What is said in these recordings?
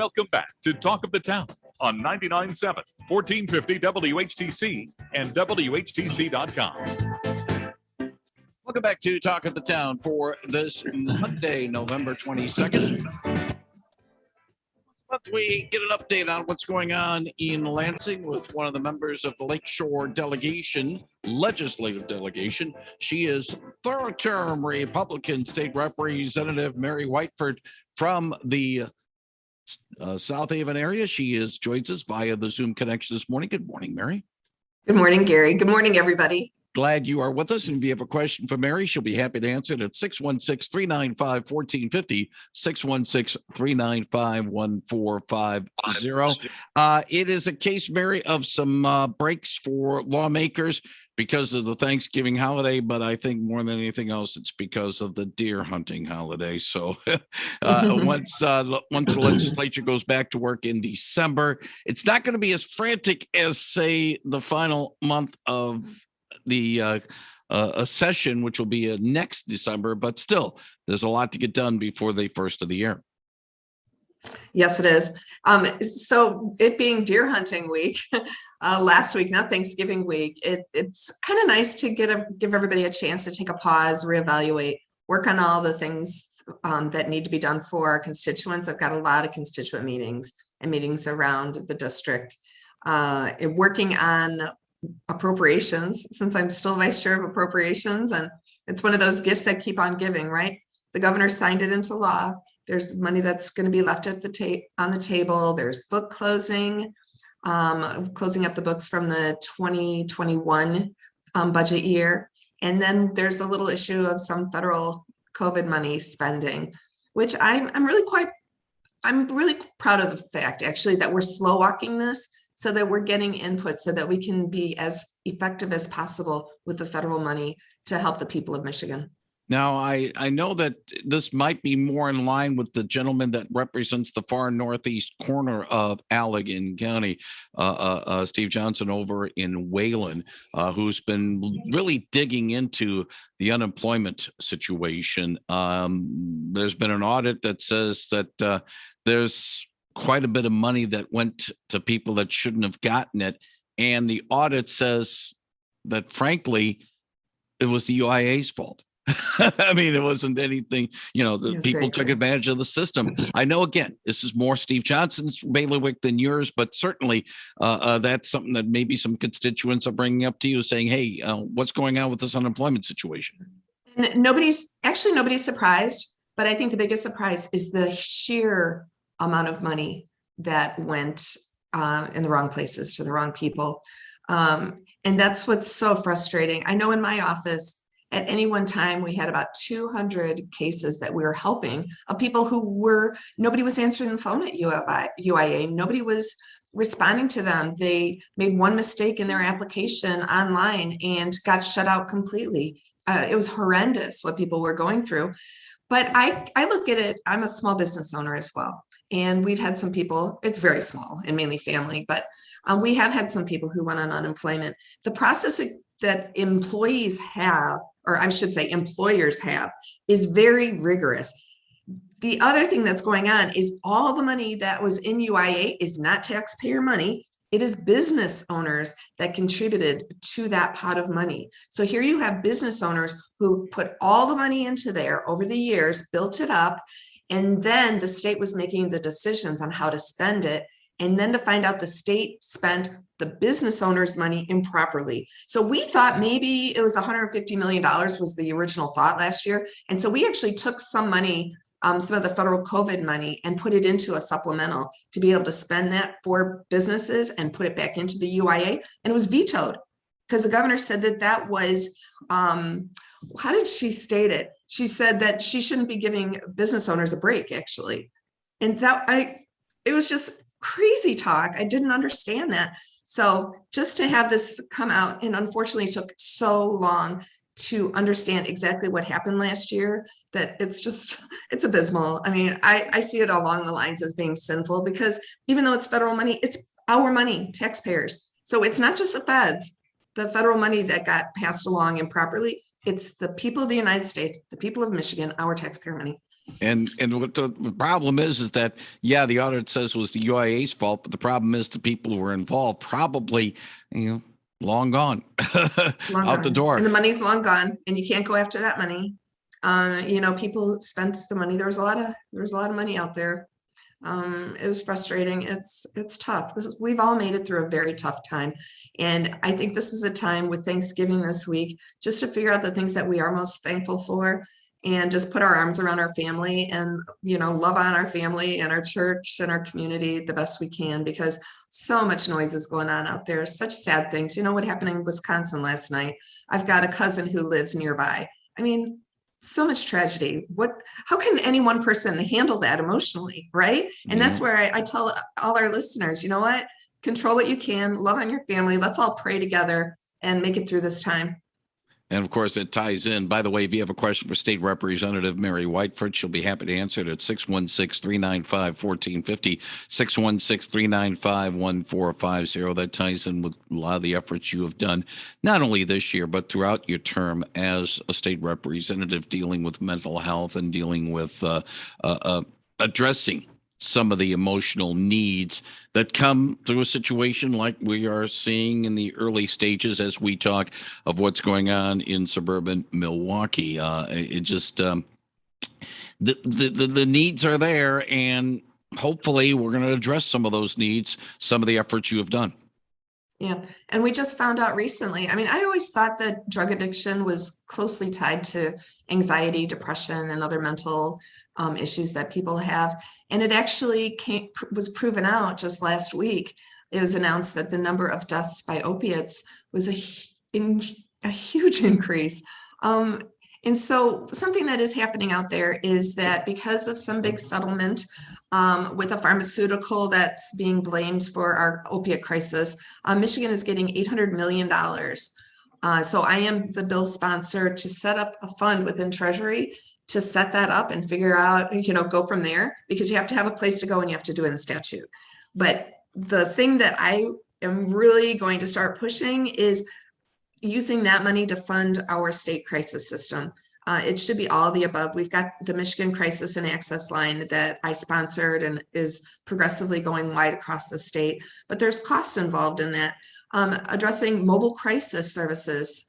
Welcome back to Talk of the Town on 99.7, 1450 WHTC and WHTC.com. Welcome back to Talk of the Town for this Monday, November 22nd. But we get an update on what's going on in Lansing with one of the members of the Lakeshore delegation, legislative delegation. She is third-term Republican State Representative Mary Whiteford from the South Haven area. She joins us via the Zoom connection this morning. Good morning, Mary. Good morning, Gary. Good morning, everybody. Glad you are with us. And if you have a question for Mary, she'll be happy to answer it at 616-395-1450, 616-395-1450. It is a case, Mary, of some breaks for lawmakers because of the Thanksgiving holiday, but I think more than anything else, it's because of the deer hunting holiday. So once the legislature goes back to work in December, it's not going to be as frantic as, say, the final month of the a session, which will be next December, but still there's a lot to get done before the first of the year. Yes, it is. So it being deer hunting week, last week, not Thanksgiving week, it's kind of nice to give everybody a chance to take a pause, reevaluate, work on all the things that need to be done for our constituents. I've got a lot of constituent meetings and meetings around the district, working on appropriations, since I'm still vice chair of appropriations, and it's one of those gifts that keep on giving, right? The governor signed it into law. There's money that's going to be left at on the table. There's book closing up the books from the 2021 budget year, and then there's a little issue of some federal COVID money spending, which I'm really proud of the fact, actually, that we're slow walking this, so that we're getting input so that we can be as effective as possible with the federal money to help the people of Michigan. Now, I know that this might be more in line with the gentleman that represents the far northeast corner of Allegan County, Steve Johnson over in Wayland, who's been really digging into the unemployment situation. There's been an audit that says that there's quite a bit of money that went to people that shouldn't have gotten it. And the audit says that, frankly, it was the UIA's fault. I mean, it wasn't anything, the people took advantage of the system. I know, again, this is more Steve Johnson's bailiwick than yours, but certainly that's something that maybe some constituents are bringing up to you saying, hey, what's going on with this unemployment situation? And nobody's surprised, but I think the biggest surprise is the sheer amount of money that went in the wrong places to the wrong people. And that's what's so frustrating. I know in my office, at any one time, we had about 200 cases that we were helping of people nobody was answering the phone at UIA. Nobody was responding to them. They made one mistake in their application online and got shut out completely. It was horrendous what people were going through. But I look at it, I'm a small business owner as well. And we've had some people, it's very small and mainly family, but we have had some people who went on unemployment. The process that employees have, or I should say employers have, is very rigorous. The other thing that's going on is all the money that was in UIA is not taxpayer money. It is business owners that contributed to that pot of money. So here you have business owners who put all the money into there over the years, built it up, and then the state was making the decisions on how to spend it. And then to find out the state spent the business owner's money improperly. So we thought maybe it was $150 million was the original thought last year. And so we actually took some money, some of the federal COVID money, and put it into a supplemental to be able to spend that for businesses and put it back into the UIA. And it was vetoed because the governor said that was, how did she state it? She said that she shouldn't be giving business owners a break, actually. And it was just crazy talk. I didn't understand that. So just to have this come out, and unfortunately it took so long to understand exactly what happened last year, that it's abysmal. I mean, I see it along the lines as being sinful, because even though it's federal money, it's our money, taxpayers. So it's not just the feds, the federal money that got passed along improperly. It's the people of the United States, the people of Michigan, our taxpayer money. And what the problem is that, yeah, the audit says it was the UIA's fault, but the problem is the people who were involved probably, long gone Long out the gone. door. And the money's long gone, and you can't go after that money. People spent the money. There was a lot of money out there. It was frustrating. It's tough. We've all made it through a very tough time. And I think this is a time with Thanksgiving this week, just to figure out the things that we are most thankful for and just put our arms around our family and, love on our family and our church and our community the best we can, because so much noise is going on out there. Such sad things. You know what happened in Wisconsin last night? I've got a cousin who lives nearby. I mean, so much tragedy. How can any one person handle that emotionally, right? And that's where I tell all our listeners, you know what? Control what you can, love on your family. Let's all pray together and make it through this time. And of course, it ties in. By the way, if you have a question for State Representative Mary Whiteford, she'll be happy to answer it at 616-395-1450, 616-395-1450. That ties in with a lot of the efforts you have done, not only this year, but throughout your term as a state representative, dealing with mental health and dealing with addressing some of the emotional needs that come through a situation like we are seeing in the early stages as we talk of what's going on in suburban Milwaukee. The needs are there, and hopefully we're going to address some of those needs, some of the efforts you have done. Yeah. And we just found out recently, I always thought that drug addiction was closely tied to anxiety, depression, and other mental issues that people have. And it actually was proven out just last week. It was announced that the number of deaths by opiates was a huge increase. And so something that is happening out there is that because of some big settlement with a pharmaceutical that's being blamed for our opiate crisis, Michigan is getting $800 million. So I am the bill sponsor to set up a fund within Treasury to set that up and figure out, go from there, because you have to have a place to go and you have to do it in statute. But the thing that I am really going to start pushing is using that money to fund our state crisis system. It should be all of the above. We've got the Michigan Crisis and Access Line that I sponsored and is progressively going wide across the state, but there's costs involved in that. Addressing mobile crisis services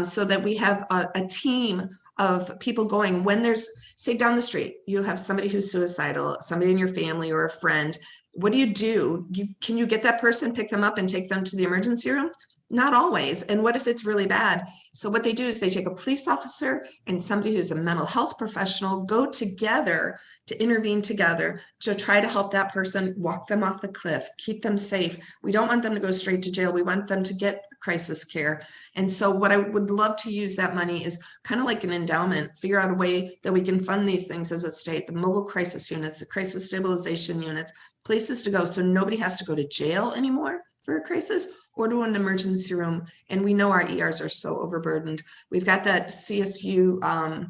so that we have a team of people going when there's, say, down the street, you have somebody who's suicidal, somebody in your family or a friend. What do? Can you get that person, pick them up and take them to the emergency room? Not always. And what if it's really bad? So what they do is they take a police officer and somebody who's a mental health professional, go together to intervene together to try to help that person, walk them off the cliff, keep them safe. We don't want them to go straight to jail. We want them to get crisis care. And so what I would love to use that money is kind of like an endowment, figure out a way that we can fund these things as a state, the mobile crisis units, the crisis stabilization units, places to go so nobody has to go to jail anymore for a crisis or to an emergency room. And we know our ERs are so overburdened. We've got that CSU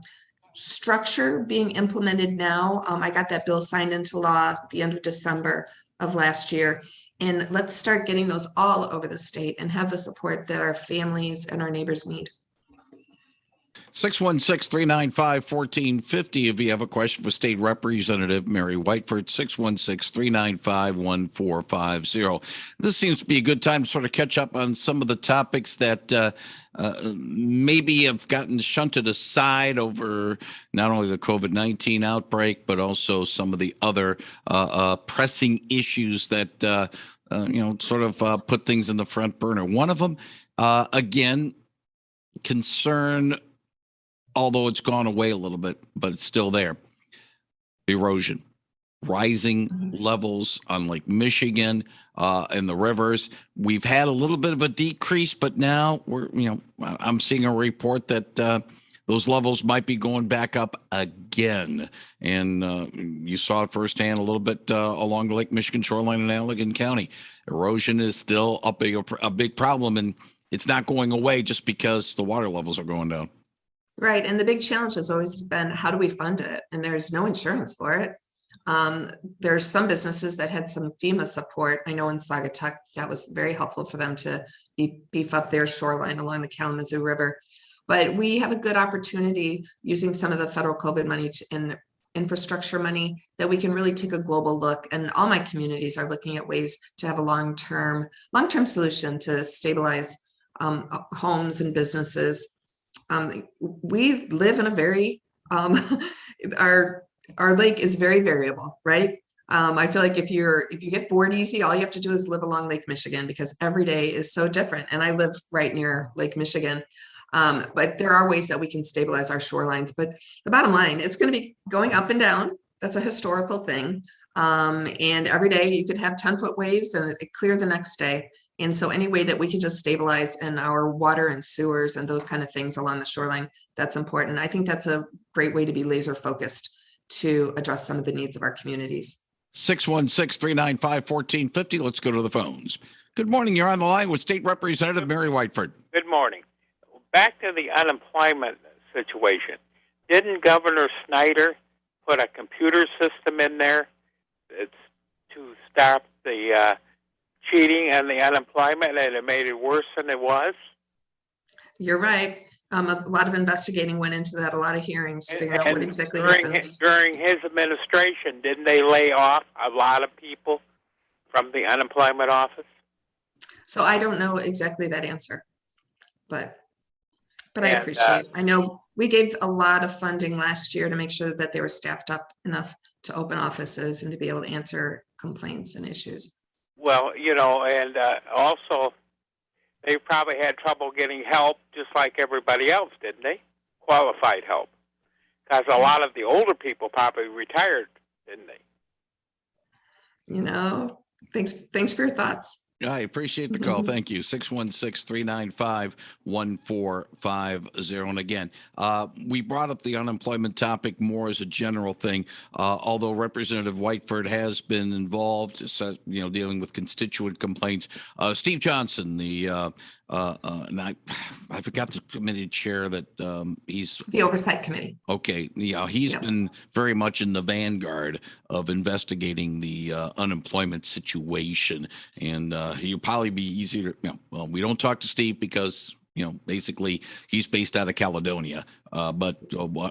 structure being implemented now. I got that bill signed into law at the end of December of last year. And let's start getting those all over the state and have the support that our families and our neighbors need. 616-395-1450 if you have a question for State Representative Mary Whiteford, 616-395-1450. This seems to be a good time to sort of catch up on some of the topics that maybe have gotten shunted aside over not only the COVID-19 outbreak, but also some of the other pressing issues that, sort of put things in the front burner. One of them, again, concern, although it's gone away a little bit, but it's still there. Erosion, rising levels on Lake Michigan and the rivers. We've had a little bit of a decrease, but now I'm seeing a report that those levels might be going back up again. And you saw it firsthand a little bit along the Lake Michigan shoreline in Allegan County. Erosion is still a big problem, and it's not going away just because the water levels are going down. Right. And the big challenge has always been, how do we fund it? And there's no insurance for it. There's some businesses that had some FEMA support. I know in Saugatuck, that was very helpful for them to beef up their shoreline along the Kalamazoo River. But we have a good opportunity using some of the federal COVID money and infrastructure money, that we can really take a global look. And all my communities are looking at ways to have a long-term solution to stabilize homes and businesses. We live in a very, our lake is very variable, right? I feel like if you get bored easy, all you have to do is live along Lake Michigan, because every day is so different. And I live right near Lake Michigan. But there are ways that we can stabilize our shorelines. But the bottom line, it's going to be going up and down. That's a historical thing. And every day you could have 10-foot waves and it clear the next day. And so any way that we can just stabilize in our water and sewers and those kind of things along the shoreline, that's important. I think that's a great way to be laser focused to address some of the needs of our communities. 616-395-1450. Let's go to the phones. Good morning. You're on the line with State Representative Mary Whiteford. Good morning. Back to the unemployment situation. Didn't Governor Snyder put a computer system in there to stop the cheating and the unemployment, and it made it worse than it was? You're right. A lot of investigating went into that, a lot of hearings to figure out what exactly happened. During his administration, didn't they lay off a lot of people from the unemployment office? So I don't know exactly that answer, but I appreciate it. I know we gave a lot of funding last year to make sure that they were staffed up enough to open offices and to be able to answer complaints and issues. Well, and also they probably had trouble getting help just like everybody else, didn't they? Qualified help. Because a lot of the older people probably retired, didn't they? Thanks for your thoughts. I appreciate the call. Thank you. 616-395-1450. And again, we brought up the unemployment topic more as a general thing, although Representative Whiteford has been involved, dealing with constituent complaints. Steve Johnson, and I forgot the committee chair that he's the oversight committee. Okay. Yeah. He's been very much in the vanguard of investigating the unemployment situation. And he'll probably be easier to, we don't talk to Steve because, basically he's based out of Caledonia, but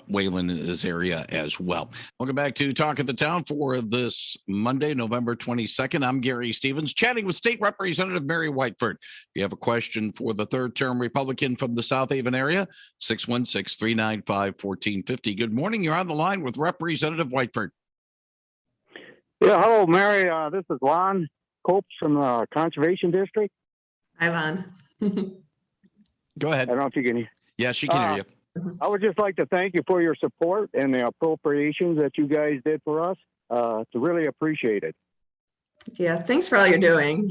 Wayland is his area as well. Welcome back to Talk of the Town for this Monday, November 22nd. I'm Gary Stevens, chatting with State Representative Mary Whiteford. If you have a question for the third-term Republican from the South Haven area, 616-395-1450. Good morning. You're on the line with Representative Whiteford. Yeah, hello, Mary. This is Lon Copes from the Conservation District. Hi, Lon. Go ahead. I don't know if you can. Yeah, she can hear you. I would just like to thank you for your support and the appropriations that you guys did for us. To really appreciate it. Yeah, thanks for all you're doing.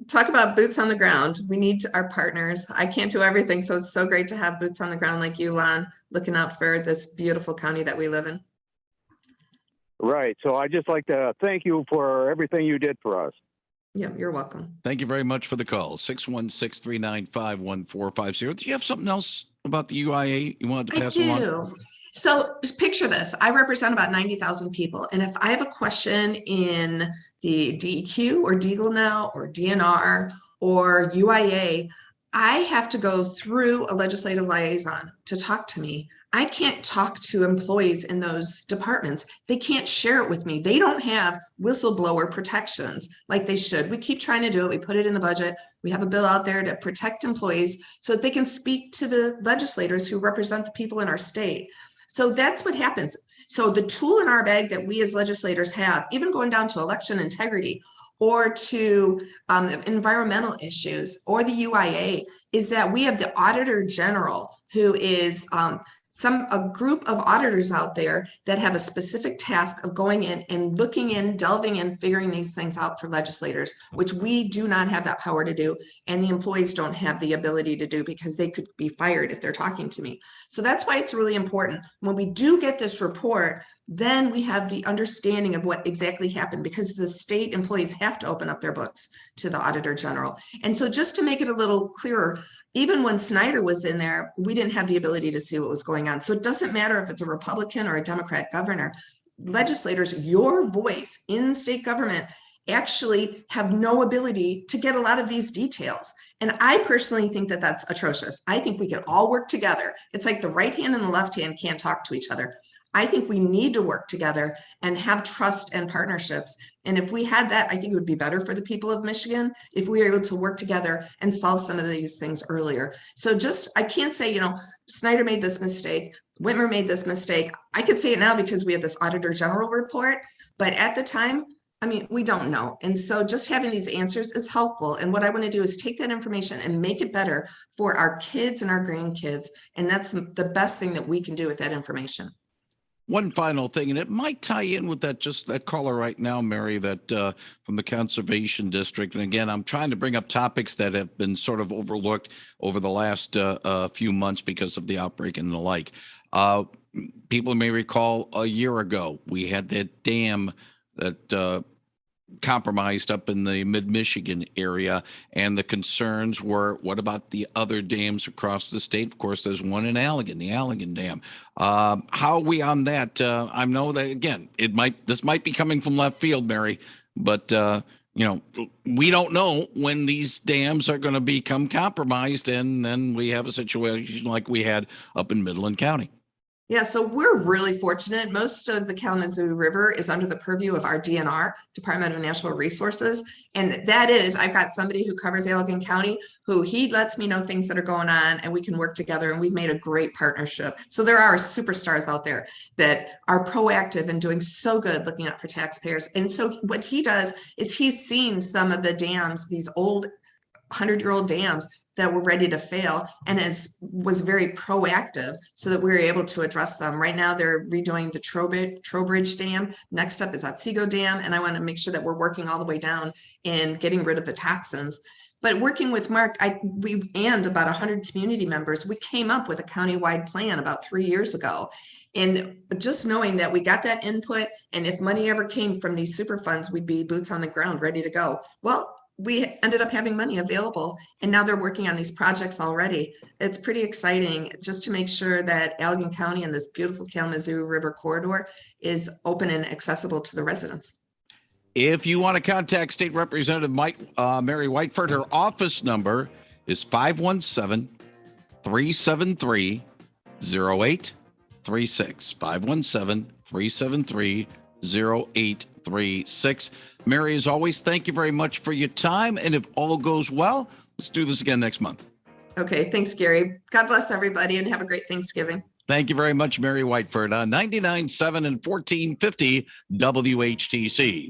Talk about boots on the ground. We need our partners. I can't do everything, so it's so great to have boots on the ground like you, Lon, looking out for this beautiful county that we live in. Right. So I just like to thank you for everything you did for us. Yeah, you're welcome. Thank you very much for the call. 616-395-1450. Do you have something else about the UIA you wanted to pass along? I do. So picture this. I represent about 90,000 people. And if I have a question in the DEQ or Deagle now or DNR or UIA, I have to go through a legislative liaison to talk to me. I can't talk to employees in those departments. They can't share it with me. They don't have whistleblower protections like they should. We keep trying to do it. We put it in the budget. We have a bill out there to protect employees so that they can speak to the legislators who represent the people in our state. So that's what happens. So the tool in our bag that we as legislators have, even going down to election integrity or to environmental issues or the UIA, is that we have the Auditor General, who is a group of auditors out there that have a specific task of going in and looking in, delving in, figuring these things out for legislators, which we do not have that power to do. And the employees don't have the ability to do because they could be fired if they're talking to me. So that's why it's really important. When we do get this report, then we have the understanding of what exactly happened, because the state employees have to open up their books to the Auditor General. And so just to make it a little clearer, even when Snyder was in there, we didn't have the ability to see what was going on. So it doesn't matter if it's a Republican or a Democrat governor. Legislators, your voice in state government, actually have no ability to get a lot of these details. And I personally think that that's atrocious. I think we can all work together. It's like the right hand and the left hand can't talk to each other. I think we need to work together and have trust and partnerships. And if we had that, I think it would be better for the people of Michigan if we were able to work together and solve some of these things earlier. So I can't say, Snyder made this mistake, Whitmer made this mistake. I could say it now because we have this Auditor General report, but at the time, we don't know. And so just having these answers is helpful. And what I want to do is take that information and make it better for our kids and our grandkids. And that's the best thing that we can do with that information. One final thing, and it might tie in with that caller right now, Mary, that from the Conservation District. And again, I'm trying to bring up topics that have been sort of overlooked over the last few months because of the outbreak and the like. People may recall a year ago, we had that dam that compromised up in the mid-Michigan area, and the concerns were, what about the other dams across the state? Of course, there's one in Allegan, the Allegan Dam. How are we on that? I know that, again, this might be coming from left field, Mary, but we don't know when these dams are going to become compromised, and then we have a situation like we had up in Midland County. Yeah, so we're really fortunate. Most of the Kalamazoo River is under the purview of our DNR, Department of Natural Resources. And that is, I've got somebody who covers Allegan County who he lets me know things that are going on, and we can work together, and we've made a great partnership. So there are superstars out there that are proactive and doing so good looking out for taxpayers. And so what he does is he's seen some of the dams, these old 100-year-old dams that were ready to fail, and was very proactive so that we were able to address them. Right now, they're redoing the Trowbridge Dam. Next up is Otsego Dam, and I want to make sure that we're working all the way down and getting rid of the toxins. But working with Mark, and about 100 community members, we came up with a countywide plan about 3 years ago. And just knowing that we got that input, and if money ever came from these super funds, we'd be boots on the ground, ready to go. Well, we ended up having money available, and now they're working on these projects already. It's pretty exciting just to make sure that Allegan County and this beautiful Kalamazoo River corridor is open and accessible to the residents. If you want to contact State Representative Mary Whiteford, her office number is 517-373-0836. 517-373-0836. Mary, as always, thank you very much for your time. And if all goes well, let's do this again next month. Okay, thanks, Gary. God bless everybody, and have a great Thanksgiving. Thank you very much, Mary Whiteford, on 99.7 and 1450 WHTC.